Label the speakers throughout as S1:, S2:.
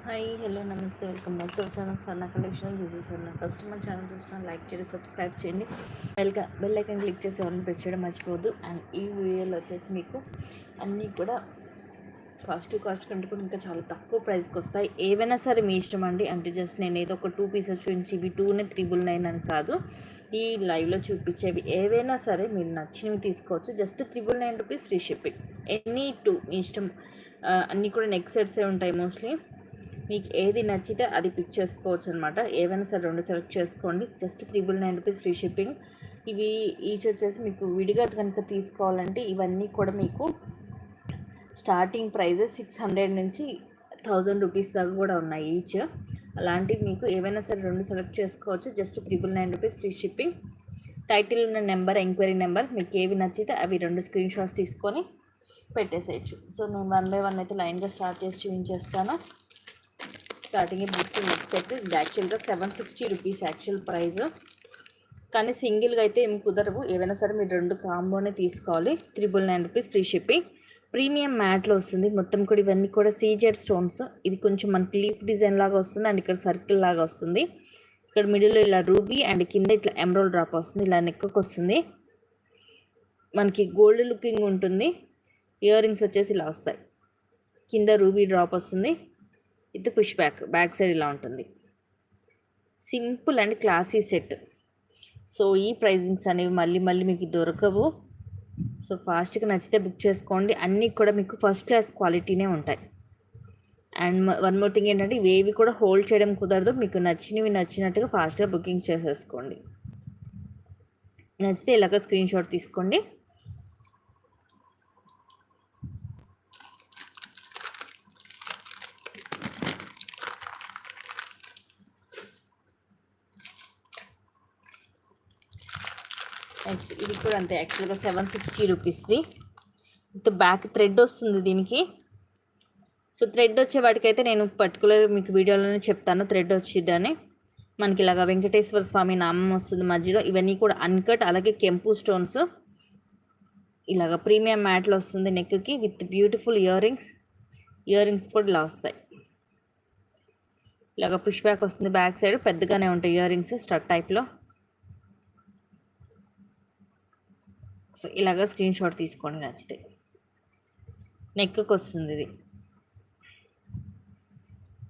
S1: Hi hello నమస్తే welcome back to channel Swarna collection. This is Swarna. First మన channel చూసిన like చేయండి, subscribe చేయండి, బెల్ ఐకాన్ క్లిక్ చేసి ఎవరిని ప్రెస్ చేయడం మర్చిపోవద్దు. అండ్ ఈ వీడియోలో వచ్చేసి మీకు అన్నీ కూడా కాస్ట్ కంటే కూడా ఇంకా చాలా తక్కువ ప్రైస్కి వస్తాయి. ఏవైనా సరే మీ ఇష్టం అండి. అంటే జస్ట్ నేను ఏదో ఒక 2 పీసెస్ చూపించి ఇవి 2నే 399 అని కాదు. ఈ లైవ్లో చూపించేవి ఏవైనా సరే మీరు నచ్చినవి తీసుకోవచ్చు. Just 999 rupees free shipping. Any 2 మీ ఇష్టం. అన్నీ కూడా నెక్ సెట్సే ఉంటాయి మోస్ట్లీ. మీకు ఏది నచ్చితే అది పిక్ చేసుకోవచ్చు అనమాట. ఏవైనా సరే 2 సెలెక్ట్ చేసుకోండి. Just 999 rupees free shipping. ఇవి ఈచ్ వచ్చేసి మీకు విడిగా కనుక తీసుకోవాలంటే ఇవన్నీ కూడా మీకు స్టార్టింగ్ ప్రైజెస్ 600 నుంచి 1000 రూపీస్ దాకా కూడా ఉన్నాయి ఈచ్. అలాంటివి మీకు ఏవైనా సరే 2 సెలెక్ట్ చేసుకోవచ్చు. Just 999 rupees free shipping. Title ఉన్న నెంబర్, ఎంక్వైరీ నెంబర్, మీకు ఏవి నచ్చితే అవి 2 స్క్రీన్ షాట్స్ తీసుకొని పెట్టేసేయచ్చు. సో నేను 1 బై 1 అయితే లైన్గా స్టార్ట్ చేసి చూపించేస్తాను. స్టార్టింగ్ బుక్ నెక్ సెట్ ఇది యాక్చువల్గా 760 రూపీస్ యాక్చువల్ ప్రైస్, కానీ సింగిల్గా అయితే ఏమి కుదరవు. ఏవైనా సరే మీరు 2 కాంబోనే తీసుకోవాలి. 999 రూపీస్ ఫ్రీ షిప్పింగ్. ప్రీమియం మ్యాట్లో వస్తుంది మొత్తం కూడా. ఇవన్నీ కూడా సీజెడ్ స్టోన్స్. ఇది కొంచెం మనకి లీఫ్ డిజైన్ లాగా వస్తుంది అండ్ ఇక్కడ సర్కిల్ లాగా వస్తుంది. ఇక్కడ మిడిల్లో ఇలా రూబీ అండ్ కింద ఇట్లా ఎమరాల్డ్ డ్రాప్ వస్తుంది. ఇలా నెక్కి వస్తుంది. మనకి గోల్డ్ లుకింగ్ ఉంటుంది. ఇయర్ రింగ్స్ వచ్చేసి ఇలా వస్తాయి. కింద రూబీ డ్రాప్ వస్తుంది. ఇది పుష్ బ్యాక్ సైడ్ ఇలా ఉంటుంది. Simple and classy set. So ఈ ప్రైజింగ్స్ అనేవి మళ్ళీ మీకు దొరకవు. సో ఫాస్ట్గా నచ్చితే బుక్ చేసుకోండి. అన్నీ కూడా మీకు ఫస్ట్ క్లాస్ క్వాలిటీనే ఉంటాయి. అండ్ వన్ మోర్ థింగ్ ఏంటంటే ఇవేవి కూడా హోల్డ్ చేయడం కుదరదు. మీకు నచ్చినట్టుగా ఫాస్ట్గా బుకింగ్ చేసేసుకోండి. నచ్చితే ఇలాగ స్క్రీన్ షాట్ తీసుకోండి. నెక్స్ట్ ఇది కూడా అంతే. యాక్చువల్గా 760 రూపీస్ది. విత్ బ్యాక్ థ్రెడ్ వస్తుంది దీనికి. సో థ్రెడ్ వచ్చే వాటికైతే నేను పర్టికులర్ మీకు వీడియోలోనే చెప్తాను థ్రెడ్ వచ్చిద్దని. మనకి ఇలాగ వెంకటేశ్వర స్వామి నామం వస్తుంది మధ్యలో. ఇవన్నీ కూడా అన్కట్, అలాగే కెంపు స్టోన్స్. ఇలాగ ప్రీమియం మ్యాట్లో వస్తుంది నెక్కి విత్ బ్యూటిఫుల్ ఇయర్ రింగ్స్ కూడా ఇలా వస్తాయి. ఇలాగ పుష్ బ్యాక్ వస్తుంది. బ్యాక్ సైడ్ పెద్దగానే ఉంటాయి ఇయర్ రింగ్స్ స్టడ్ టైప్లో. సో ఇలాగ స్క్రీన్ షాట్ తీసుకోండి నచ్చితే. నెక్కి వస్తుంది. ఇది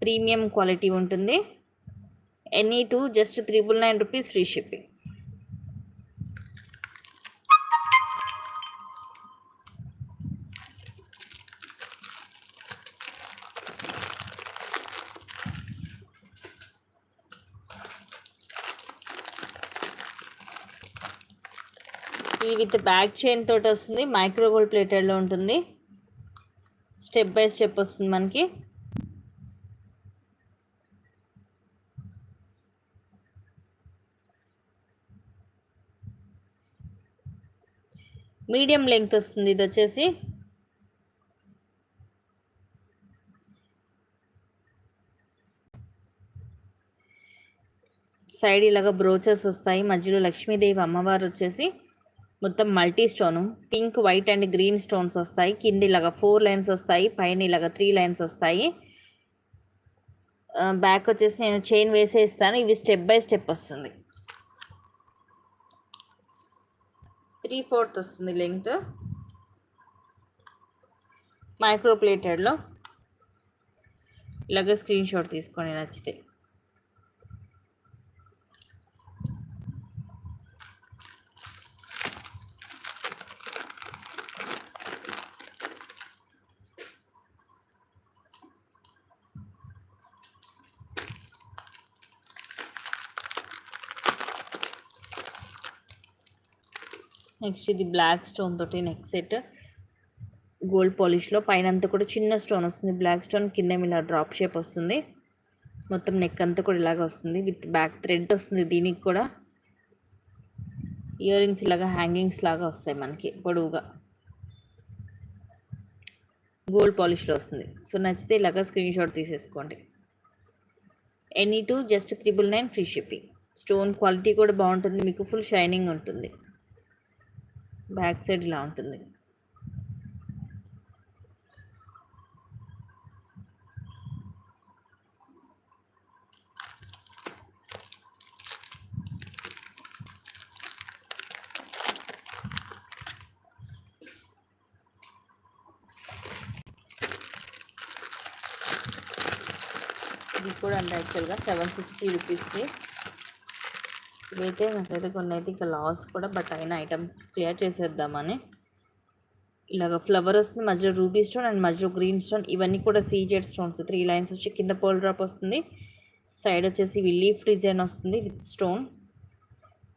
S1: ప్రీమియం క్వాలిటీ ఉంటుంది. Any 2 just 999 rupees free shipping. ఇది విత్ బ్యాక్ చైన్ తోటి వస్తుంది. మైక్రో గోల్డ్ ప్లేటెడ్లో ఉంటుంది. స్టెప్ బై స్టెప్ వస్తుంది మనకి. మీడియం లెంగ్త్ వస్తుంది. ఇది వచ్చేసి సైడ్ ఇలాగ బ్రోచర్స్ వస్తాయి. మధ్యలో లక్ష్మీదేవి అమ్మవారు వచ్చేసి మొత్తం multi stone. Pink, white and green stones వస్తాయి. కింద ఇలాగ 4 లైన్స్ వస్తాయి. పైన ఇలాగ 3 లైన్స్ వస్తాయి. బ్యాక్ వచ్చేసి నేను చైన్ వేసేస్తాను. ఇవి స్టెప్ బై స్టెప్ వస్తుంది. 3/4 వస్తుంది లెంగ్త్. మైక్రో ప్లేటెడ్లో. ఇలాగ స్క్రీన్ షాట్ తీసుకొని నచ్చితే. నెక్స్ట్ ఇది బ్లాక్ స్టోన్ తోటి నెక్ సెట్. గోల్డ్ పాలిష్లో పైన అంతా కూడా చిన్న స్టోన్ వస్తుంది. బ్లాక్ స్టోన్ కింద ఇలా డ్రాప్ షేప్ వస్తుంది. మొత్తం నెక్ అంతా కూడా ఇలాగ వస్తుంది. విత్ బ్యాక్ థ్రెడ్ వస్తుంది. దీనికి కూడా ఇయర్ రింగ్స్ ఇలాగా హ్యాంగింగ్స్ లాగా వస్తాయి మనకి పొడవుగా. గోల్డ్ పాలిష్లో వస్తుంది. సో నచ్చితే ఇలాగ స్క్రీన్ షాట్ తీసేసుకోండి. Any 2 just 999 free shipping. Stone quality కూడా బాగుంటుంది. మీకు ఫుల్ షైనింగ్ ఉంటుంది. బ్యాక్ సైడ్ ఇలా ఉంటుంది. ఇది కూడా అంటే యాక్చువల్గా 760 రూపీస్ది. ఇవైతే నాకైతే కొన్ని అయితే ఇక లాస్ కూడా, బట్ అయినా ఐటమ్ క్లియర్ చేసేద్దామని. ఇలాగ ఫ్లవర్ వస్తుంది, మధ్యలో రూబీ స్టోన్ అండ్ మధ్యలో గ్రీన్ స్టోన్, ఇవన్నీ కూడా సీజెడ్ స్టోన్స్. 3 లైన్స్ వచ్చి కింద పోల్ డ్రాప్ వస్తుంది, సైడ్ వచ్చేసి ఇవి లీఫ్ డిజైన్ వస్తుంది విత్ స్టోన్.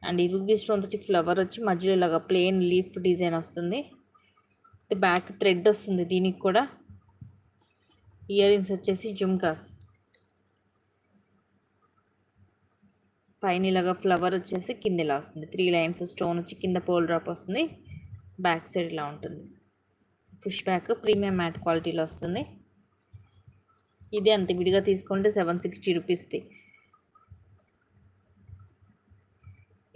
S1: అండ్ ఈ రూబీ స్టోన్ వచ్చి ఫ్లవర్ వచ్చి మధ్యలో ఇలాగ ప్లెయిన్ లీఫ్ డిజైన్ వస్తుంది. బ్యాక్ థ్రెడ్ వస్తుంది దీనికి కూడా. ఇయర్ రింగ్స్ వచ్చేసి జుమ్కాస్, పైన ఇలాగా ఫ్లవర్ వచ్చేసి కింద ఇలా వస్తుంది. 3 లైన్స్ స్టోన్ వచ్చి కింద పోల్ డ్రాప్ వస్తుంది, బ్యాక్ సైడ్ ఇలా ఉంటుంది. పుష్ బ్యాక్ ప్రీమియం మ్యాట్ క్వాలిటీలో వస్తుంది. ఇది అంత విడిగా తీసుకుంటే 760 రూపీస్ది.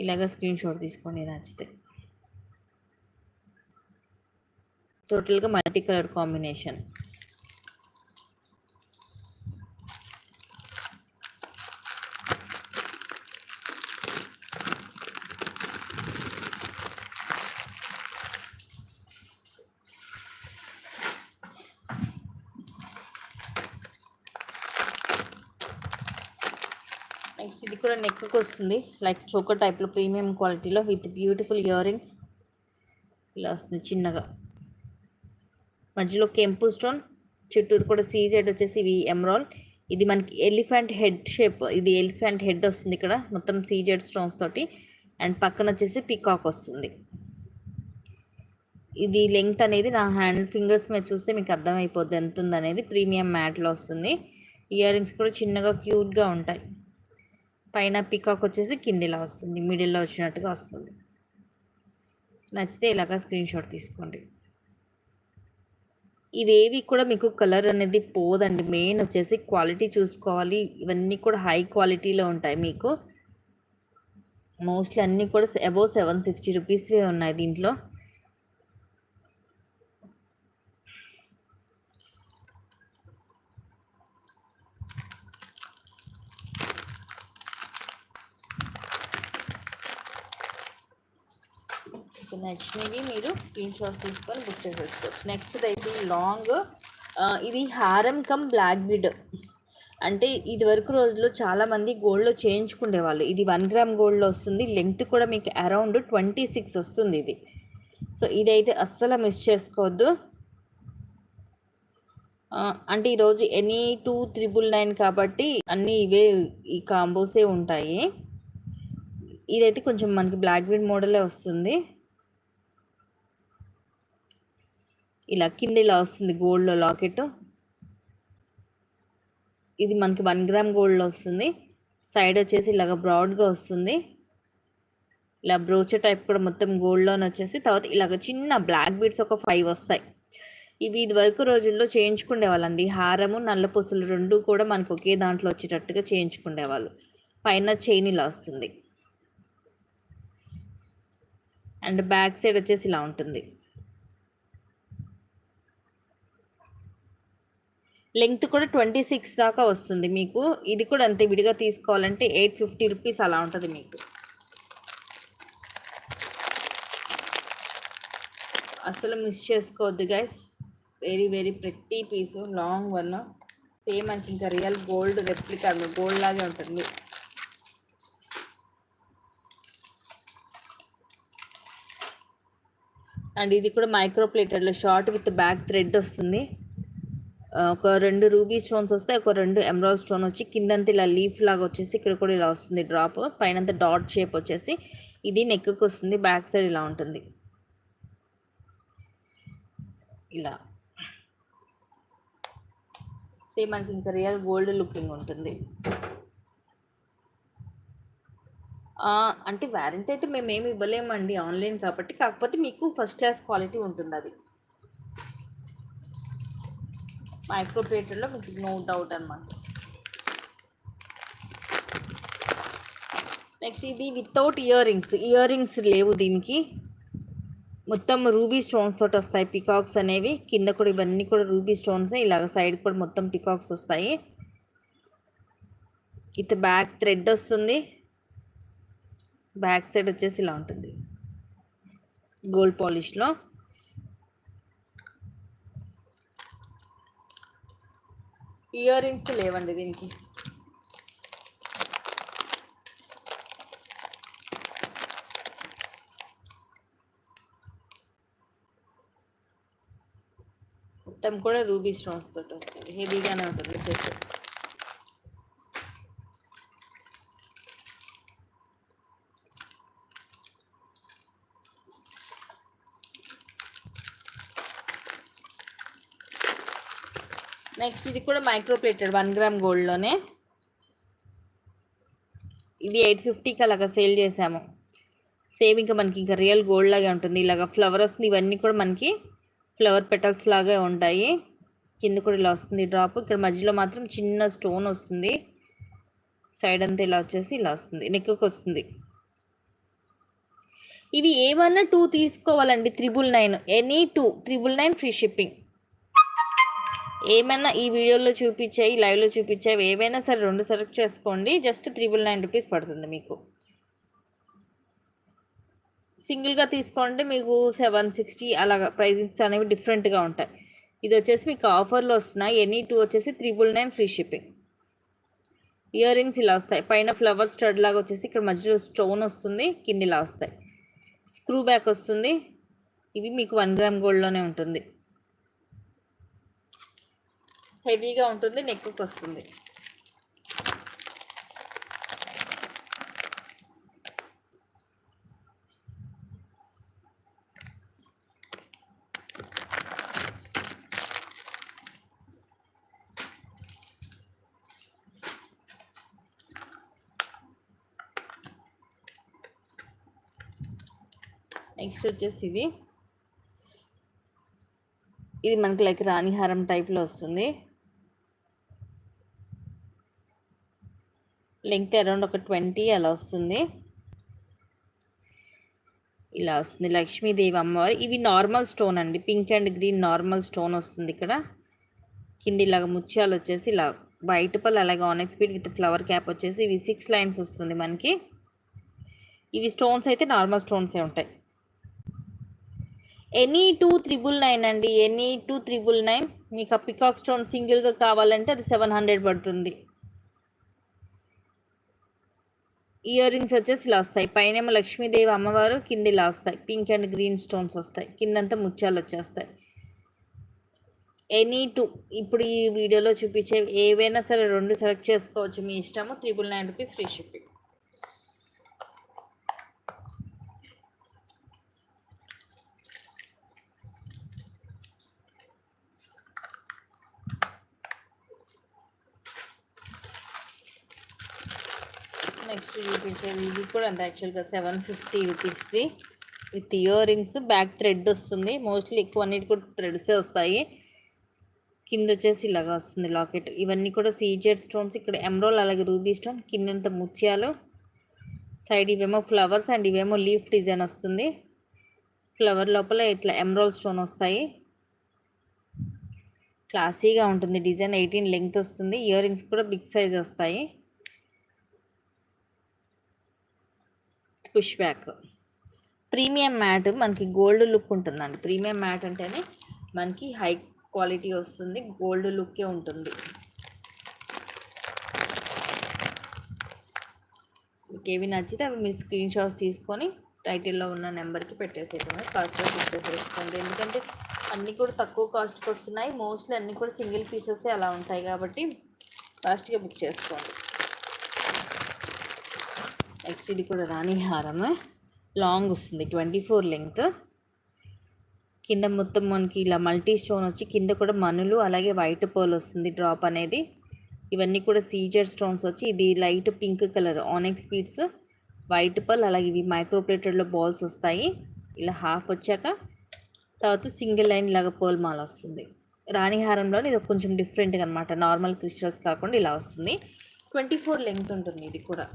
S1: ఇలాగ స్క్రీన్ షాట్ తీసుకోండి నచ్చితే. టోటల్గా మల్టీ కలర్ కాంబినేషన్. నెక్స్ట్ ఇది కూడా నెక్కి వస్తుంది, లైక్ చోకర్ టైప్లో ప్రీమియం క్వాలిటీలో విత్ బ్యూటిఫుల్ ఇయర్ రింగ్స్. ఇలా వస్తుంది చిన్నగా, మధ్యలో కెంపు స్టోన్, చుట్టూరు కూడా సీజెడ్ వచ్చేసి ఇవి ఎమరాల్డ్. ఇది మనకి ఎలిఫెంట్ హెడ్ షేప్, ఇది ఎలిఫెంట్ హెడ్ వస్తుంది ఇక్కడ మొత్తం సీజెడ్ స్టోన్స్ తోటి. అండ్ పక్కన వచ్చేసి పికాక్ వస్తుంది. ఇది లెంగ్త్ అనేది నా హ్యాండ్ ఫింగర్స్ మీద చూస్తే మీకు అర్థమైపోద్ది ఎంత ఉందనేది. ప్రీమియం మ్యాట్లో వస్తుంది. ఇయర్ రింగ్స్ కూడా చిన్నగా క్యూట్గా ఉంటాయి. పైన పికాక్ వచ్చేసి కింద ఇలా వస్తుంది, మిడిల్లో వచ్చినట్టుగా వస్తుంది. నచ్చితే ఇలాగా స్క్రీన్ షాట్ తీసుకోండి. ఇవేవి కూడా మీకు కలర్ అనేది పోదండి. మెయిన్ వచ్చేసి క్వాలిటీ చూసుకోవాలి. ఇవన్నీ కూడా హై క్వాలిటీలో ఉంటాయి మీకు. మోస్ట్లీ అన్నీ కూడా అబౌవ్ 760 రూపీస్వే ఉన్నాయి దీంట్లో. నచ్చినవి మీరు స్క్రీన్ షాట్ తీసుకొని బుక్ చేసేసుకోవచ్చు. నెక్స్ట్ అయితే లాంగ్, ఇది హారం కమ్ బ్లాక్ బీడ్. అంటే ఇది వరకు రోజుల్లో చాలామంది గోల్డ్లో చేయించుకునే వాళ్ళు. ఇది 1 గ్రామ్ గోల్డ్లో వస్తుంది. లెంగ్త్ కూడా మీకు అరౌండ్ 26 వస్తుంది ఇది. సో ఇదైతే అస్సలు మిస్ చేసుకోవద్దు. అంటే ఈరోజు ఎనీ 2,999 కాబట్టి అన్నీ ఇవే ఈ కాంబోసే ఉంటాయి. ఇదైతే కొంచెం మనకి బ్లాక్ బీడ్ మోడలే వస్తుంది. ఇలా కింద ఇలా వస్తుంది గోల్డ్లో లాకెట్. ఇది మనకి 1 గ్రామ్ గోల్డ్లో వస్తుంది. సైడ్ వచ్చేసి ఇలాగ బ్రాడ్గా వస్తుంది. ఇలా బ్రోచర్ టైప్ కూడా మొత్తం గోల్డ్లోనే వచ్చేసి, తర్వాత ఇలాగ చిన్న బ్లాక్ బీడ్స్ ఒక 5 వస్తాయి. ఇవి ఇది వరకు రోజుల్లో చేయించుకునేవాళ్ళండి. హారము నల్ల పూసలు 2 కూడా మనకు ఒకే దాంట్లో వచ్చేటట్టుగా చేయించుకునేవాళ్ళు. పైన చైన్ ఇలా వస్తుంది. అండ్ బ్యాక్ సైడ్ వచ్చేసి ఇలా ఉంటుంది. లెంగ్త్ కూడా 26 దాకా వస్తుంది మీకు. ఇది కూడా అంతే, విడిగా తీసుకోవాలంటే 850 రూపీస్ అలా ఉంటుంది మీకు. అసలు మిస్ చేసుకోవద్దు గైస్. వెరీ వెరీ ప్రెట్టి పీసు, లాంగ్ వన్. సేమ్ మనకి ఇంకా రియల్ గోల్డ్ రెప్లికా, గోల్డ్ లాగే ఉంటుంది. అండ్ ఇది కూడా మైక్రో ప్లేటర్లో షార్ట్ విత్ బ్యాక్ థ్రెడ్ వస్తుంది. ఒక 2 రూబీ స్టోన్స్ వస్తాయి, ఒక 2 ఎమరాల్డ్ స్టోన్ వచ్చి కిందంతా ఇలా లీఫ్ లాగా వచ్చేసి ఇక్కడ కూడా ఇలా వస్తుంది డ్రాప్. పైనంతా డాట్ షేప్ వచ్చేసి ఇది నెక్కి వస్తుంది. బ్యాక్ సైడ్ ఇలా ఉంటుంది. ఇలా సేమ్ మనకి ఇంకా రియల్ గోల్డ్ లుకింగ్ ఉంటుంది. అంటే వారంటీ అయితే మేమేమి ఇవ్వలేమండి ఆన్లైన్ కాబట్టి. కాకపోతే మీకు ఫస్ట్ క్లాస్ క్వాలిటీ ఉంటుంది. అది మైక్రో ప్లేటర్లో మీకు నో డౌట్ అనమాట. నెక్స్ట్ ఇది without ear rings. Ear rings లేవు దీనికి. మొత్తం రూబీ స్టోన్స్ తోటి వస్తాయి పికాక్స్ అనేవి. కింద కూడా ఇవన్నీ కూడా రూబీ స్టోన్స్. ఇలాగ సైడ్ కూడా మొత్తం పికాక్స్ వస్తాయి. ఇది బ్యాక్ థ్రెడ్ వస్తుంది. బ్యాక్ సైడ్ వచ్చేసి ఇలా ఉంటుంది గోల్డ్ పాలిష్లో. ఇయర్ రింగ్స్ లేవండి దీనికి. మొత్తం కూడా రూబీ స్టోన్స్ తోటి వస్తుంది, హెవీగానే ఉంటుంది సెట్. నెక్స్ట్ ఇది కూడా మైక్రో ప్లేటెడ్ 1 గ్రామ్ గోల్డ్లోనే. ఇది 850కి అలాగా సేల్ చేసాము. సేమ్ ఇంకా మనకి ఇంకా రియల్ గోల్డ్ లాగే ఉంటుంది. ఇలాగ ఫ్లవర్ వస్తుంది. ఇవన్నీ కూడా మనకి ఫ్లవర్ పెటల్స్ లాగే ఉంటాయి. కింద కూడా ఇలా వస్తుంది డ్రాప్. ఇక్కడ మధ్యలో మాత్రం చిన్న స్టోన్ వస్తుంది. సైడ్ అంతా ఇలా వచ్చేసి ఇలా వస్తుంది, నెక్కి వస్తుంది. ఇవి ఏమన్నా 2 తీసుకోవాలండి 999. Any 2 999 free shipping. ఏమైనా ఈ వీడియోలో చూపించాయి, లైవ్లో చూపించాయి, ఏవైనా సరే 2 సెలెక్ట్ చేసుకోండి. జస్ట్ 999 రూపీస్ పడుతుంది మీకు. సింగిల్గా తీసుకోండి మీకు 760 అలాగా ప్రైజింగ్స్ అనేవి డిఫరెంట్గా ఉంటాయి. ఇది వచ్చేసి మీకు ఆఫర్లో వస్తున్నాయి. ఎనీ 2 వచ్చేసి 999 ఫ్రీ షిప్పింగ్. ఇయర్ రింగ్స్ ఇలా వస్తాయి. పైన ఫ్లవర్ స్టడ్ లాగా వచ్చేసి ఇక్కడ మధ్యలో స్టోన్ వస్తుంది, కింద ఇలా వస్తాయి. స్క్రూ బ్యాక్ వస్తుంది. ఇవి మీకు 1 గ్రామ్ గోల్డ్లోనే ఉంటుంది. హెవీగా ఉంటుంది, నెక్కు వస్తుంది. నెక్స్ట్ వచ్చేసి ఇది మనకి లైక్ రాణిహారం టైప్లో వస్తుంది. లెంగ్త్ అరౌండ్ ఒక 20 అలా వస్తుంది. ఇలా వస్తుంది లక్ష్మీదేవి అమ్మవారు. ఇవి నార్మల్ స్టోన్ అండి, pink and green normal stone వస్తుంది. ఇక్కడ కింద ఇలాగ ముత్యాలు వచ్చేసి ఇలా వైట్ పల్, అలాగే ఆనెక్స్ బీడ్ విత్ ఫ్లవర్ క్యాప్ వచ్చేసి ఇవి 6 లైన్స్ వస్తుంది మనకి. ఇవి స్టోన్స్ అయితే నార్మల్ స్టోన్సే ఉంటాయి. ఎనీ 2 999 అండి. ఎనీ 2 999. మీకు ఆ పికాక్ స్టోన్ సింగిల్గా కావాలంటే అది 700 పడుతుంది. ఇయర్ రింగ్స్ వచ్చేసి ఇలా వస్తాయి. పైనేమో లక్ష్మీదేవి అమ్మవారు, కింద ఇలా వస్తాయి పింక్ అండ్ గ్రీన్ స్టోన్స్ వస్తాయి. కిందంతా ముత్యాలు వచ్చేస్తాయి. ఎనీ 2 ఇప్పుడు ఈ వీడియోలో చూపించే ఏవైనా సరే 2 సెలెక్ట్ చేసుకోవచ్చు, మీ ఇష్టము. 999 రూపీస్ ఫ్రీ షిప్పింగ్. నెక్స్ట్ చూపించేది ఇది కూడా అంత యాక్చువల్గా 750 రూపీస్ది with earrings. Back thread వస్తుంది. మోస్ట్లీ ఎక్కువ అన్నిటి కూడా థ్రెడ్సే వస్తాయి. కింద వచ్చేసి ఇలాగా వస్తుంది లాకెట్. ఇవన్నీ కూడా సీజెడ్ స్టోన్స్. ఇక్కడ ఎమ్రోల్ అలాగే రూబీ స్టోన్, కిందంత ముత్యాలు, సైడ్ ఇవేమో ఫ్లవర్స్ అండ్ ఇవేమో లీఫ్ డిజైన్ వస్తుంది. ఫ్లవర్ లోపల ఇట్లా ఎమ్రోల్ స్టోన్ వస్తాయి. క్లాసీగా ఉంటుంది డిజైన్. 18 లెంగ్త్ వస్తుంది. ఇయర్ రింగ్స్ కూడా బిగ్ సైజ్ వస్తాయి. Push back. ప్రీమియం మ్యాట్ మనకి గోల్డ్ లుక్ ఉంటుందండి. ప్రీమియం మ్యాట్ అంటేనే మనకి హై క్వాలిటీ వస్తుంది, గోల్డ్ లుక్కే ఉంటుంది. మీకు ఏవి నచ్చితే అవి మీ స్క్రీన్ షాట్స్ తీసుకొని టైటిల్లో ఉన్న నెంబర్కి పెట్టేసేయటమే. కాస్ట్లో బుక్ చేసేసుకోండి. ఎందుకంటే అన్నీ కూడా తక్కువ కాస్ట్కి వస్తున్నాయి. మోస్ట్లీ అన్నీ కూడా సింగిల్ పీసెస్ అలా ఉంటాయి కాబట్టి ఫాస్ట్గా బుక్ చేసుకోండి. నెక్స్ట్ ఇది కూడా రాణి హారమే. లాంగ్ వస్తుంది, 24 లెంగ్త్. కింద మొత్తం మనకి ఇలా మల్టీ స్టోన్ వచ్చి కింద కూడా మనులు అలాగే వైట్ పర్ల్ వస్తుంది డ్రాప్ అనేది. ఇవన్నీ కూడా సీజెడ్ స్టోన్స్ వచ్చి ఇది light pink colour ఆనెక్స్ beads, white pearl, అలాగే ఇవి మైక్రో ప్లేటెడ్లో బాల్స్ వస్తాయి. ఇలా హాఫ్ వచ్చాక తర్వాత సింగిల్ లైన్ లాగా పర్ల్ మాల వస్తుంది. రాణిహారంలో ఇది కొంచెం డిఫరెంట్గా అనమాట. నార్మల్ క్రిస్టల్స్ కాకుండా ఇలా వస్తుంది. 24 లెంగ్త్ ఉంటుంది. ఇది కూడా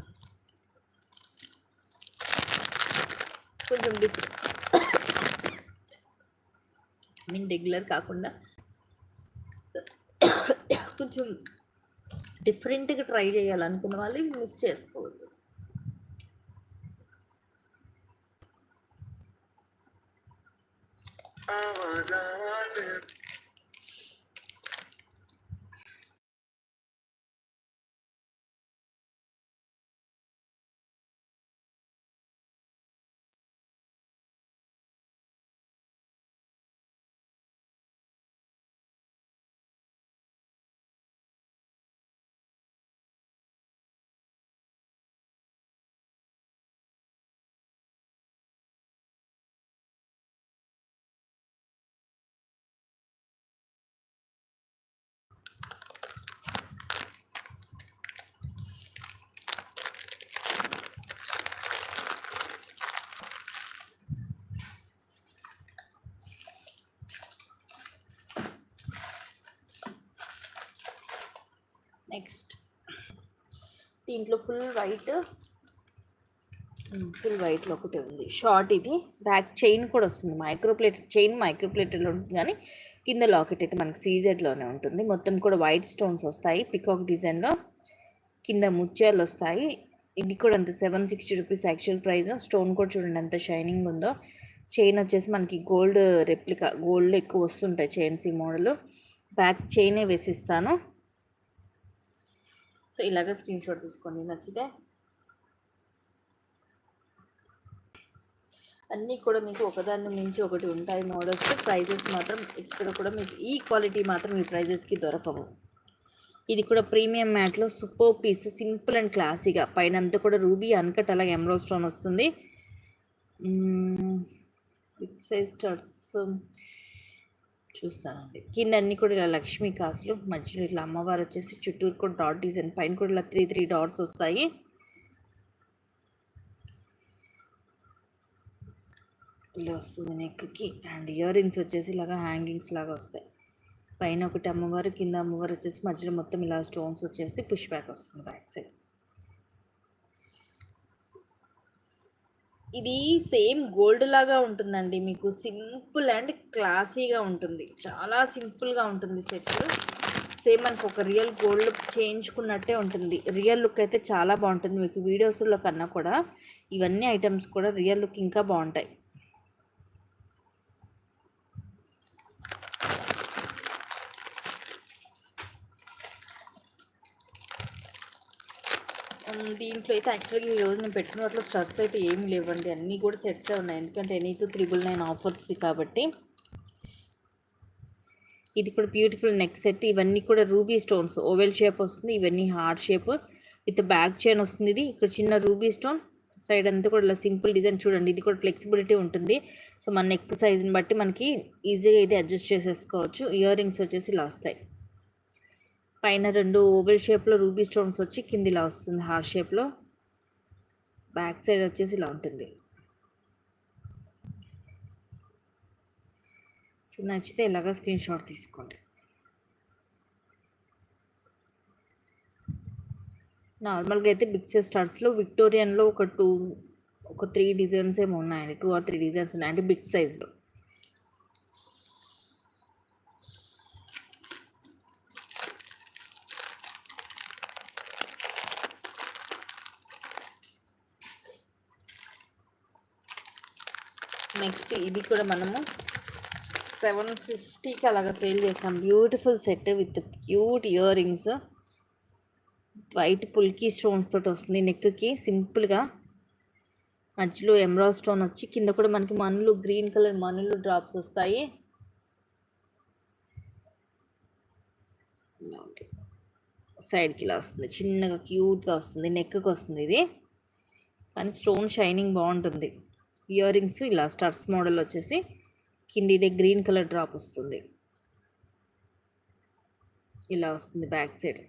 S1: కొంచెం రెగ్యులర్ కాకుండా కొంచెం డిఫరెంట్గా ట్రై చేయాలనుకున్న వాళ్ళు మిస్ చేసుకోవద్దు. నెక్స్ట్ దీంట్లో ఫుల్ వైట్లో ఒకటి ఉంది షార్ట్. ఇది బ్యాక్ చైన్ కూడా వస్తుంది, మైక్రోప్లేటెడ్లో ఉంటుంది, కానీ కింద లాకెట్ అయితే మనకి సీజెడ్లోనే ఉంటుంది. మొత్తం కూడా వైట్ స్టోన్స్ వస్తాయి పికాక్ డిజైన్లో, కింద ముత్యాలు వస్తాయి. ఇది కూడా అంత 760 రూపీస్ యాక్చువల్ ప్రైస్. స్టోన్ కూడా చూడండి ఎంత షైనింగ్ ఉందో. చైన్ వచ్చేసి మనకి గోల్డ్ రెప్లికా, గోల్డ్ ఎక్కువ వస్తుంటాయి చైన్స్ ఈ మోడల్. బ్యాక్ చైనే వేసిస్తాను. సో ఇలాగ స్క్రీన్ షాట్ తీసుకోండి నచ్చితే. అన్నీ కూడా మీకు ఒకదాన్ని మించి ఒకటి ఉంటాయి మోడల్స్. ప్రైజెస్ మాత్రం ఇక్కడ కూడా మీకు ఈ క్వాలిటీ మాత్రం ఈ ప్రైజెస్కి దొరకవు. ఇది కూడా ప్రీమియం మ్యాట్లో సూపర్ పీస్, సింపుల్ అండ్ క్లాసీగా. పైన అంతా కూడా రూబీ అన్కట్ అలాగే ఎమరాల్డ్ స్టోన్ వస్తుంది. బిగ్ సైజ్ స్టార్ట్స్ చూస్తానండి. కింద అన్నీ కూడా ఇలా లక్ష్మీ కాసులు, మధ్యలో ఇట్లా అమ్మవారు వచ్చేసి చుట్టూరు కూడా డాట్ డిజైన్, పైన కూడా ఇలా 3 డాట్స్ వస్తాయి. ఇలా వస్తుంది నెక్కి. అండ్ ఇయర్ రింగ్స్ వచ్చేసి ఇలాగా హ్యాంగింగ్స్ లాగా వస్తాయి. పైన ఒకటి అమ్మవారు, కింద అమ్మవారు వచ్చేసి మధ్యలో మొత్తం ఇలా స్టోన్స్ వచ్చేసి పుష్ బ్యాక్ వస్తుంది బ్యాక్ సైడ్. ఇది సేమ్ గోల్డ్ లాగా ఉంటుందండి, మీకు సింపుల్ అండ్ క్లాసీగా ఉంటుంది, చాలా సింపుల్గా ఉంటుంది సెట్. సేమ్ మనకు ఒక రియల్ గోల్డ్ చేయించుకున్నట్టే ఉంటుంది. రియల్ లుక్ అయితే చాలా బాగుంటుంది మీకు. వీడియోస్లో కన్నా కూడా ఇవన్నీ ఐటమ్స్ కూడా రియల్ లుక్ ఇంకా బాగుంటాయి. దీంట్లో అయితే యాక్చువల్గా ఈరోజు నేను పెట్టుకున్న వాటిలో స్టడ్స్ అయితే ఏమి లేవండి, అన్నీ కూడా సెట్సే ఉన్నాయి. ఎందుకంటే ఎనీ 299 ఆఫర్స్ కాబట్టి. ఇది కూడా బ్యూటిఫుల్ నెక్ సెట్. ఇవన్నీ కూడా రూబీ స్టోన్స్, ఓవెల్ షేప్ వస్తుంది. ఇవన్నీ heart shape with back chain వస్తుంది. ఇది ఇక్కడ చిన్న రూబీ స్టోన్, సైడ్ అంతా కూడా ఇలా సింపుల్ డిజైన్ చూడండి. ఇది కూడా ఫ్లెక్సిబిలిటీ ఉంటుంది. సో మన నెక్ సైజుని బట్టి మనకి ఈజీగా ఇది అడ్జస్ట్ చేసేసుకోవచ్చు. ఇయర్ రింగ్స్ వచ్చేసి ఇలా వస్తాయి. పైన 2 ఓవెల్ షేప్లో రూబీ స్టోన్స్ వచ్చి కింద ఇలా వస్తుంది హార్ట్ షేప్లో. బ్యాక్ సైడ్ వచ్చేసి ఇలా ఉంటుంది. సో నచ్చితే ఇలాగా స్క్రీన్ షాట్ తీసుకోండి. నార్మల్గా అయితే బిగ్ సైజ్ స్టార్స్లో విక్టోరియన్లో ఒక 3 డిజైన్స్ ఏమో ఉన్నాయండి, 2 or 3 డిజైన్స్ ఉన్నాయి అంటే బిగ్ సైజ్లో. నెక్స్ట్ ఇది కూడా మనము 750కి అలాగా సేల్ చేస్తాం. Beautiful set with cute earrings, white పుల్కీ స్టోన్స్ తోటి వస్తుంది. నెక్కి సింపుల్గా మధ్యలో ఎమరాల్డ్ స్టోన్ వచ్చి కింద కూడా మనకి మనులు, గ్రీన్ కలర్ మనులు డ్రాప్స్ వస్తాయి. సైడ్కి ఇలా వస్తుంది, చిన్నగా క్యూట్గా వస్తుంది. నెక్కి వస్తుంది ఇది, కానీ స్టోన్ షైనింగ్ బాగుంటుంది. ఇయర్ రింగ్స్ ఇలా స్టడ్స్ మోడల్ వచ్చేసి కింద ఇదే గ్రీన్ కలర్ డ్రాప్ వస్తుంది. ఇలా వస్తుంది back side.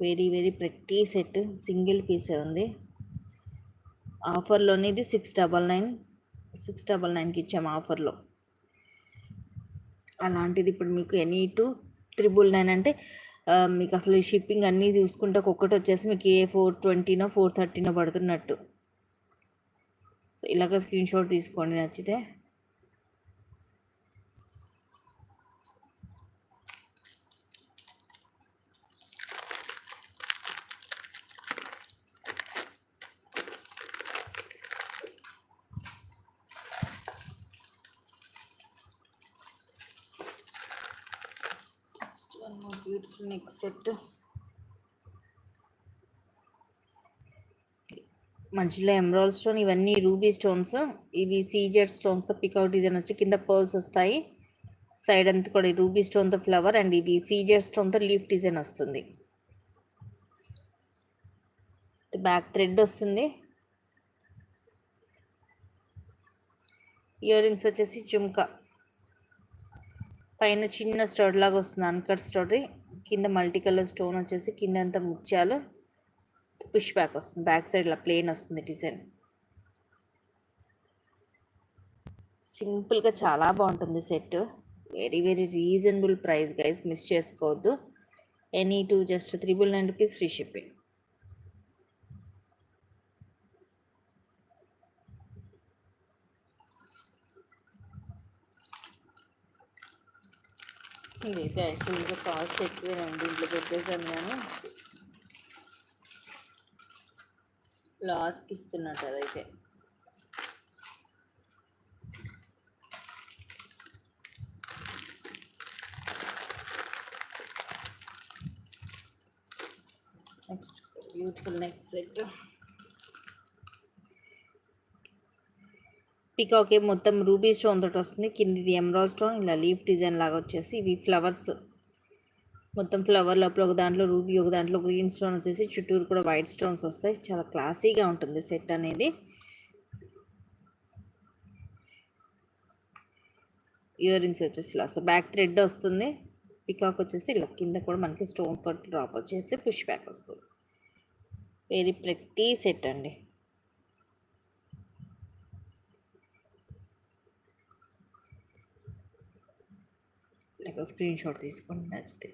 S1: Very pretty set, single పీసే ఉంది. ఆఫర్లోనే ఇది 699కి ఇచ్చాము ఆఫర్లో. అలాంటిది ఇప్పుడు మీకు ఎనీ 299 అంటే మీకు అసలు షిప్పింగ్ అన్నీ చూసుకుంటే ఒక్కొక్కటి వచ్చేసి మీకు ఏ 420నో 430నో పడుతున్నట్టు. సో ఇలాగ స్క్రీన్ షాట్ తీసుకోండి నచ్చితే. బ్యూటిఫుల్ నెక్ సెట్, మధ్యలో ఎమరాల్డ్ స్టోన్, ఇవన్నీ రూబీ స్టోన్స్. ఇవి సీజెడ్ స్టోన్స్తో పికౌట్ డిజైన్ వచ్చి కింద పర్ల్స్ వస్తాయి. సైడ్ అంతా కూడా రూబీ స్టోన్తో ఫ్లవర్, అండ్ ఇది సీజెడ్ స్టోన్తో లీఫ్ డిజైన్ వస్తుంది. బ్యాక్ థ్రెడ్ వస్తుంది. ఇయర్ రింగ్స్ వచ్చేసి జుమ్కా, పైన చిన్న స్టడ్ లాగా వస్తుంది, అన్కట్ స్టడ్. కింద మల్టీ కలర్ స్టోన్ వచ్చేసి కింద అంతా ముత్యాలు, పుష్ బ్యాక్ వస్తుంది. బ్యాక్ సైడ్ ఇలా ప్లెయిన్ వస్తుంది డిజైన్. సింపుల్గా చాలా బాగుంటుంది set. Very very reasonable price guys, miss చేసుకోవద్దు. Any two just 999 rupees free shipping. ఇదైతే యాక్చువల్గా కాస్ట్ ఎక్కువేనండి, ఇంట్లో పెట్టేసాను నేను, లాస్కి ఇస్తున్నట్టు అదైతే. Next beautiful next set. పికాకే మొత్తం రూబీ స్టోన్ తోటి వస్తుంది, కిందిది ఎమరాల్డ్ స్టోన్ ఇలా లీఫ్ డిజైన్ లాగా వచ్చేసి, ఇవి ఫ్లవర్స్ మొత్తం ఫ్లవర్ లోపల ఒక దాంట్లో రూబీ, ఒక దాంట్లో గ్రీన్ స్టోన్ వచ్చేసి, చుట్టూరు కూడా వైట్ స్టోన్స్ వస్తాయి. చాలా క్లాసీగా ఉంటుంది సెట్ అనేది. ఇయర్ రింగ్స్ వచ్చేసి ఇలా వస్తుంది, బ్యాక్ థ్రెడ్ వస్తుంది. పికాక్ వచ్చేసి ఇలా కింద కూడా మనకి స్టోన్ తోటి డ్రాప్ వచ్చేసి పుష్ బ్యాక్ వస్తుంది. వెరీ ప్రతి సెట్ అండి. లేక స్క్రీన్ షాట్ తీసుకొని నచ్చితే.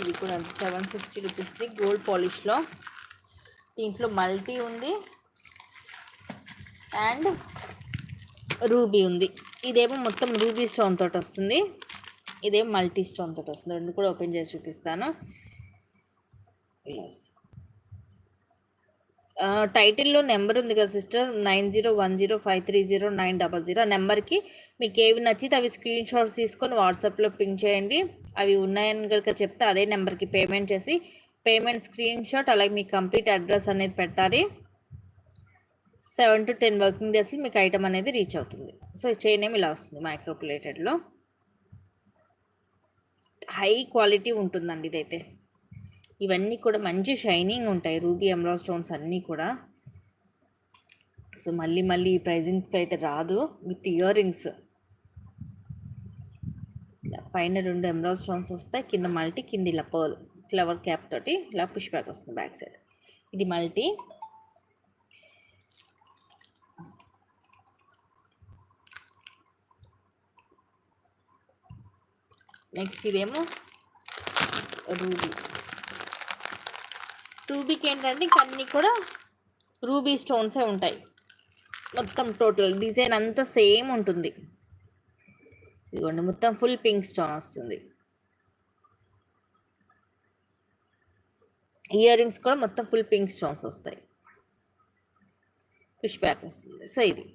S1: ఇది కూడా 760 రూపీస్ది, గోల్డ్ పాలిష్లో. దీంట్లో మల్టీ ఉంది అండ్ రూబీ ఉంది. ఇదేమో మొత్తం రూబీ స్టోన్ తోటి వస్తుంది, ఇదేమో మల్టీ స్టోన్ తోటి వస్తుంది. రెండు కూడా ఓపెన్ చేసి చూపిస్తాను. ఇలా వస్తుంది. టైటిల్లో నెంబర్ ఉంది కదా సిస్టర్, 9010530900. ఆ నెంబర్కి మీకు ఏవి నచ్చితే అవి స్క్రీన్ షాట్స్ తీసుకొని వాట్సాప్లో పింక్ చేయండి. అవి ఉన్నాయని కనుక చెప్తే అదే నెంబర్కి పేమెంట్ చేసి, పేమెంట్ స్క్రీన్ షాట్ అలాగే మీ కంప్లీట్ అడ్రస్ అనేది పెట్టాలి. 7 to 10 వర్కింగ్ డేస్లో మీకు ఐటమ్ అనేది రీచ్ అవుతుంది. సో చైన్ ఏమి ఇలా వస్తుంది, మైక్రో ప్లేటెడ్లో హై క్వాలిటీ ఉంటుందండి ఇదైతే. ఇవన్నీ కూడా మంచి షైనింగ్ ఉంటాయి, రూబీ ఎమరాల్డ్ స్టోన్స్ అన్నీ కూడా. సో మళ్ళీ మళ్ళీ ఈ ప్రైజింగ్స్కి అయితే రాదు. విత్ ఇయర్ రింగ్స్ ఇలా పైన 2 ఎమరాల్డ్ స్టోన్స్ వస్తాయి, కింద మల్టీ, కింద ఇలా పర్ల్ ఫ్లవర్ క్యాప్ తోటి ఇలా పుష్ బ్యాక్ వస్తుంది బ్యాక్ సైడ్. ఇది మల్టీ. నెక్స్ట్ ఇదేమో రూబీ. రూబీకి ఏంటంటే ఇంక అన్నీ కూడా రూబీ స్టోన్సే ఉంటాయి, మొత్తం టోటల్ డిజైన్ అంతా సేమ్ ఉంటుంది. ఇదిగోండి మొత్తం ఫుల్ పింక్ స్టోన్ వస్తుంది. ఇయర్ రింగ్స్ కూడా మొత్తం ఫుల్ పింక్ స్టోన్స్ వస్తాయి, పుష్ బ్యాక్ వస్తుంది. సో ఇది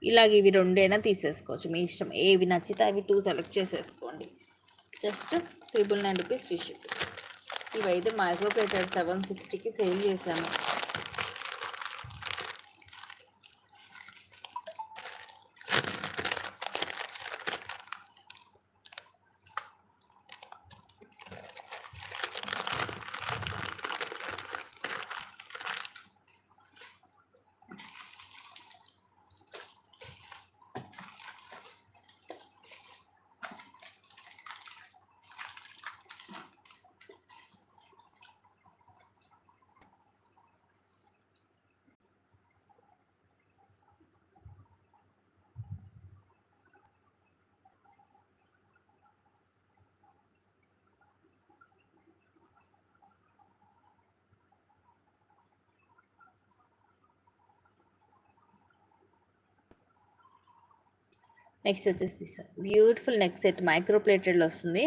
S1: ఇలాగ ఇవి రెండైనా తీసేసుకోవచ్చు, మీ ఇష్టం. ఏవి నచ్చితే అవి 2 సెలెక్ట్ చేసేసుకోండి. Just 999 rupees free shipping. ఇవైతే మైక్రో ప్లేటెడ్ 760కి సేల్ చేశాము. నెక్స్ట్ వచ్చేసి బ్యూటిఫుల్ నెక్ సెట్ మైక్రో ప్లేటెడ్లో వస్తుంది.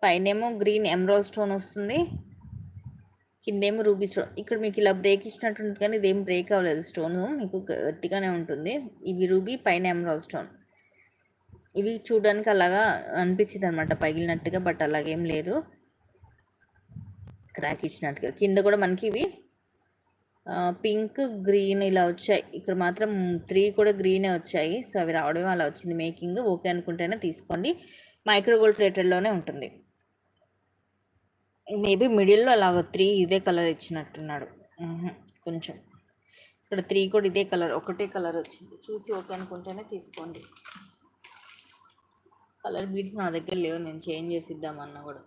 S1: పైనేమో గ్రీన్ ఎమరాల్డ్ స్టోన్ వస్తుంది, కిందేమో రూబీ స్టోన్. ఇక్కడ మీకు ఇలా బ్రేక్ ఇచ్చినట్టుంది కానీ ఇదేం బ్రేక్ అవ్వలేదు, స్టోన్ మీకు గట్టిగానే ఉంటుంది. ఇవి రూబీ, పైన ఎమరాల్డ్ స్టోన్. ఇవి చూడడానికి అలాగా అనిపించింది అనమాట పగిలినట్టుగా, బట్ అలాగేం లేదు, క్రాక్ ఇచ్చినట్టుగా. కింద కూడా మనకి ఇవి పింక్, గ్రీన్ ఇలా వచ్చాయి. ఇక్కడ మాత్రం 3 కూడా గ్రీనే వచ్చాయి. సో అవి రావడం అలా వచ్చింది మేకింగ్. ఓకే అనుకుంటేనే తీసుకోండి, మైక్రో గోల్డ్ ప్లేటెడ్లోనే ఉంటుంది. మేబీ మిడిల్లో అలాగ 3 ఇదే కలర్ ఇచ్చినట్టున్నాడు కొంచెం. ఇక్కడ 3 కూడా ఇదే కలర్, ఒకటే కలర్ వచ్చింది. చూసి ఓకే అనుకుంటేనే తీసుకోండి. కలర్ బీడ్స్ నా దగ్గర లేవు, నేను చేంజ్ చేసి ఇద్దామన్నా కూడా.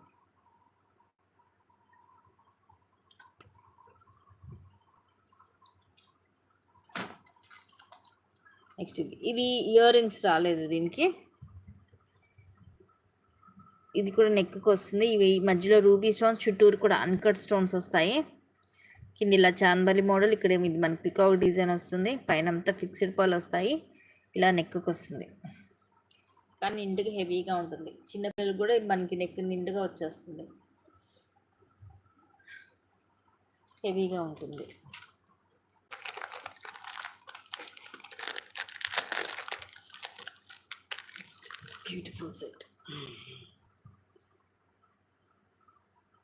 S1: నెక్స్ట్ ఇది ఇయర్ రింగ్స్ రాలేదు దీనికి. ఇది కూడా నెక్కి వస్తుంది. ఇవి మధ్యలో రూబీ స్టోన్స్, చుట్టూరు కూడా అన్కట్ స్టోన్స్ వస్తాయి. కింద ఇలా చాన్బలి మోడల్, ఇక్కడ ఇది మనకి పికాక్ డిజైన్ వస్తుంది. పైన అంతా ఫిక్స్డ్ పర్ల్ వస్తాయి. ఇలా నెక్కి వస్తుంది, కానీ నిండుగా హెవీగా ఉంటుంది. చిన్నపిల్లలు కూడా మనకి నెక్ నిండుగా వచ్చేస్తుంది, హెవీగా ఉంటుంది. Beautiful set.